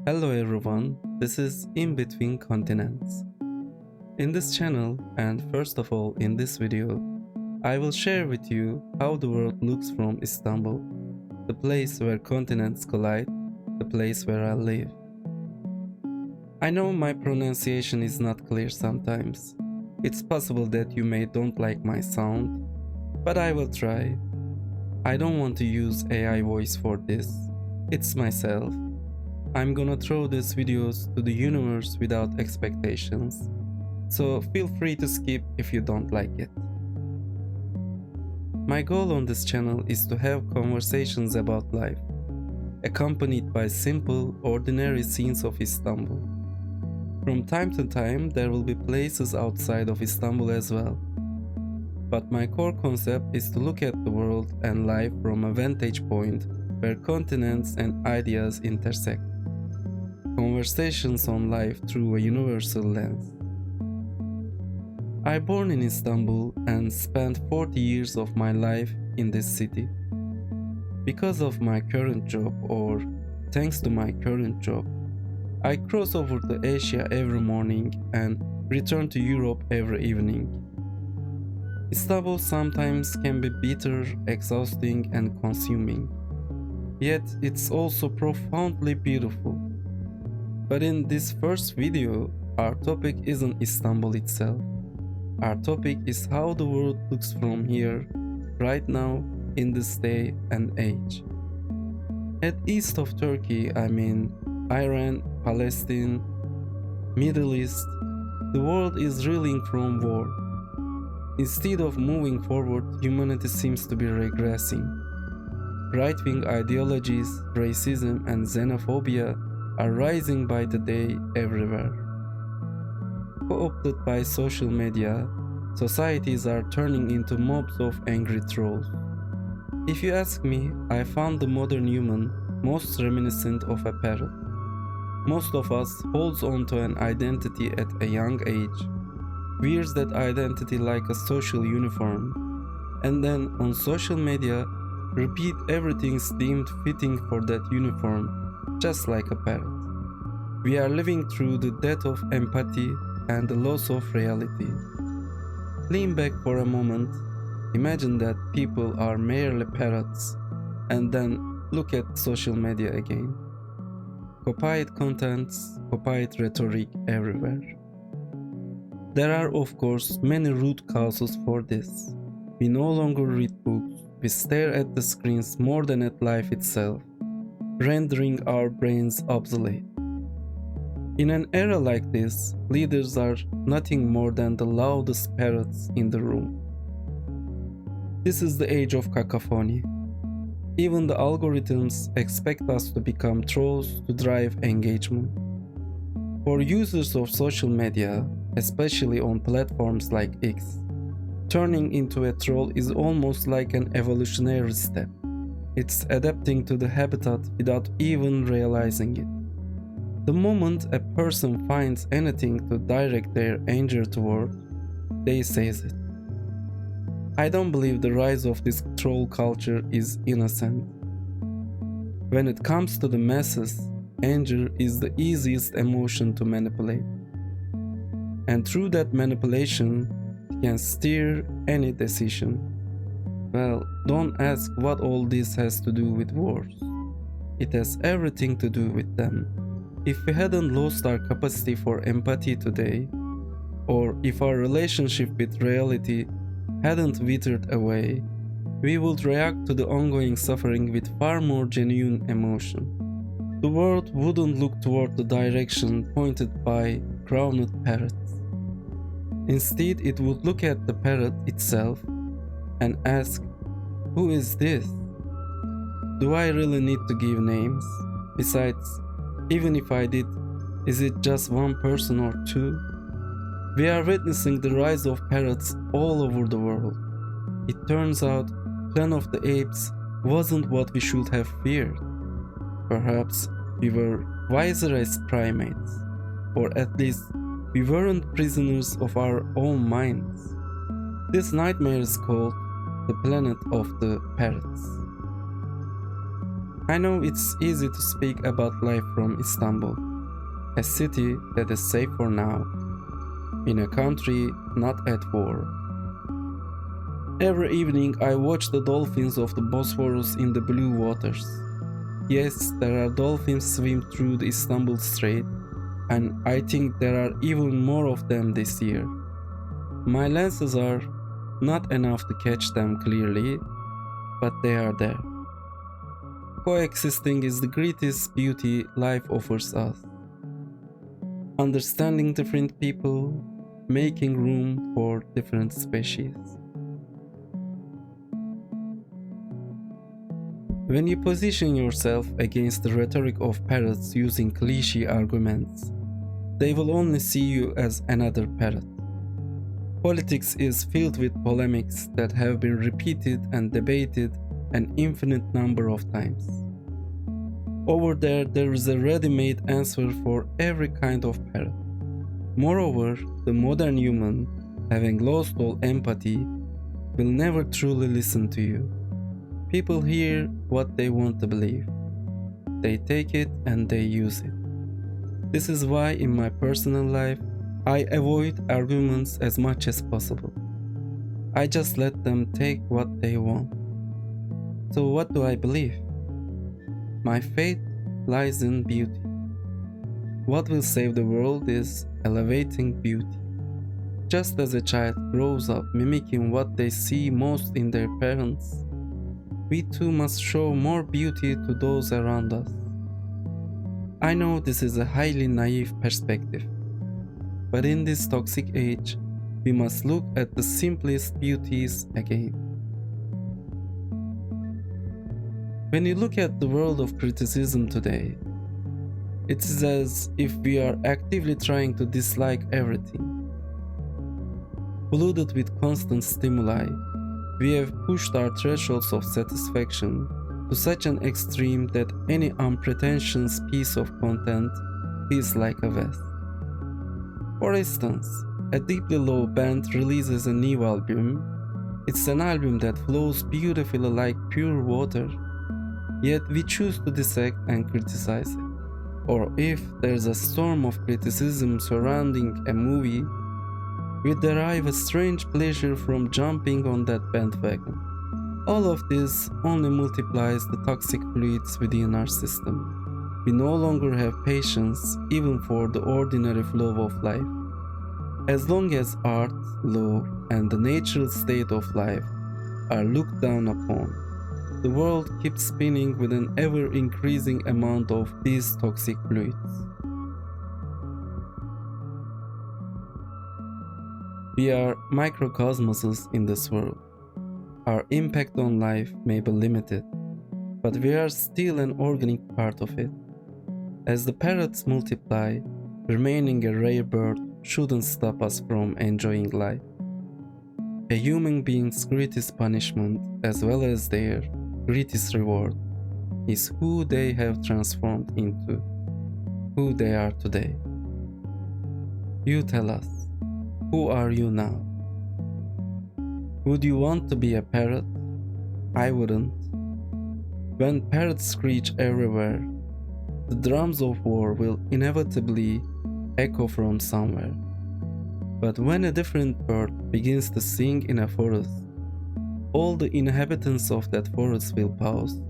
Hello everyone, this is In Between Continents. In this channel, and first of all in this video, I will share with you how the world looks from Istanbul, the place where continents collide, the place where I live. I know my pronunciation is not clear sometimes. It's possible that you may don't like my sound, but I will try. I don't want to use AI voice for this. It's myself. I'm gonna throw these videos to the universe without expectations, so feel free to skip if you don't like it. My goal on this channel is to have conversations about life, accompanied by simple, ordinary scenes of Istanbul. From time to time, there will be places outside of Istanbul as well. But my core concept is to look at the world and life from a vantage point where continents and ideas intersect. Conversations on life through a universal lens. I born in Istanbul and spent 40 years of my life in this city. Because of my current job, or thanks to my current job, I cross over to Asia every morning and return to Europe every evening. Istanbul sometimes can be bitter, exhausting and consuming. Yet it's also profoundly beautiful. But in this first video, our topic isn't Istanbul itself. Our topic is how the world looks from here, right now, in this day and age. At east of Turkey, I mean Iran, Palestine, Middle East, the world is reeling from war. Instead of moving forward, humanity seems to be regressing. Right-wing ideologies, racism and xenophobia are rising by the day everywhere. Co-opted by social media, societies are turning into mobs of angry trolls. If you ask me, I found the modern human most reminiscent of a parrot. Most of us holds on to an identity at a young age, wears that identity like a social uniform, and then on social media repeat everything deemed fitting for that uniform, just like a parrot. We are living through the death of empathy and the loss of reality. Lean back for a moment, imagine that people are merely parrots, and then look at social media again. Copied contents, copied rhetoric everywhere. There are of course many root causes for this. We no longer read books, we stare at the screens more than at life itself, rendering our brains obsolete. In an era like this, leaders are nothing more than the loudest parrots in the room. This is the age of cacophony. Even the algorithms expect us to become trolls to drive engagement. For users of social media, especially on platforms like X, turning into a troll is almost like an evolutionary step. It's adapting to the habitat without even realizing it. The moment a person finds anything to direct their anger toward, they seize it. I don't believe the rise of this troll culture is innocent. When it comes to the masses, anger is the easiest emotion to manipulate. And through that manipulation, it can steer any decision. Well, don't ask what all this has to do with wars. It has everything to do with them. If we hadn't lost our capacity for empathy today, or if our relationship with reality hadn't withered away, we would react to the ongoing suffering with far more genuine emotion. The world wouldn't look toward the direction pointed by crowned parrots. Instead, it would look at the parrot itself and ask, who is this? Do I really need to give names? Besides, even if I did, is it just one person or two? We are witnessing the rise of parrots all over the world. It turns out, Planet of the Apes wasn't what we should have feared. Perhaps we were wiser as primates, or at least we weren't prisoners of our own minds. This nightmare is called the Planet of the Parrots. I know it's easy to speak about life from Istanbul, a city that is safe for now, in a country not at war. Every evening I watch the dolphins of the Bosphorus in the blue waters. Yes, there are dolphins swim through the Istanbul Strait, and I think there are even more of them this year. My lenses are not enough to catch them clearly, but they are there. Coexisting is the greatest beauty life offers us. Understanding different people, making room for different species. When you position yourself against the rhetoric of parrots using cliché arguments, they will only see you as another parrot. Politics is filled with polemics that have been repeated and debated an infinite number of times. Over there is a ready-made answer for every kind of parrot. Moreover, the modern human, having lost all empathy, will never truly listen to you. People hear what they want to believe. They take it and they use it. This is why in my personal life, I avoid arguments as much as possible. I just let them take what they want. So what do I believe? My faith lies in beauty. What will save the world is elevating beauty. Just as a child grows up mimicking what they see most in their parents, we too must show more beauty to those around us. I know this is a highly naive perspective, but in this toxic age, we must look at the simplest beauties again. When you look at the world of criticism today, it is as if we are actively trying to dislike everything. Polluted with constant stimuli, we have pushed our thresholds of satisfaction to such an extreme that any unpretentious piece of content feels like a waste. For instance, a deeply low band releases a new album. It's an album that flows beautifully like pure water, yet we choose to dissect and criticize it. Or if there's a storm of criticism surrounding a movie, we derive a strange pleasure from jumping on that bandwagon. All of this only multiplies the toxic fluids within our system. We no longer have patience even for the ordinary flow of life. As long as art, law, and the natural state of life are looked down upon, the world keeps spinning with an ever-increasing amount of these toxic fluids. We are microcosmoses in this world. Our impact on life may be limited, but we are still an organic part of it. As the parrots multiply, remaining a rare bird shouldn't stop us from enjoying life. A human being's greatest punishment, as well as their greatest reward, is who they have transformed into, who they are today. You tell us. Who are you now? Would you want to be a parrot? I wouldn't. When parrots screech everywhere, the drums of war will inevitably echo from somewhere. But when a different bird begins to sing in a forest, all the inhabitants of that forest will pause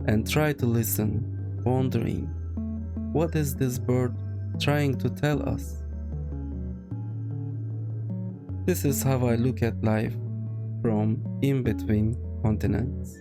and try to listen, wondering, what is this bird trying to tell us? This is how I look at life from in between continents.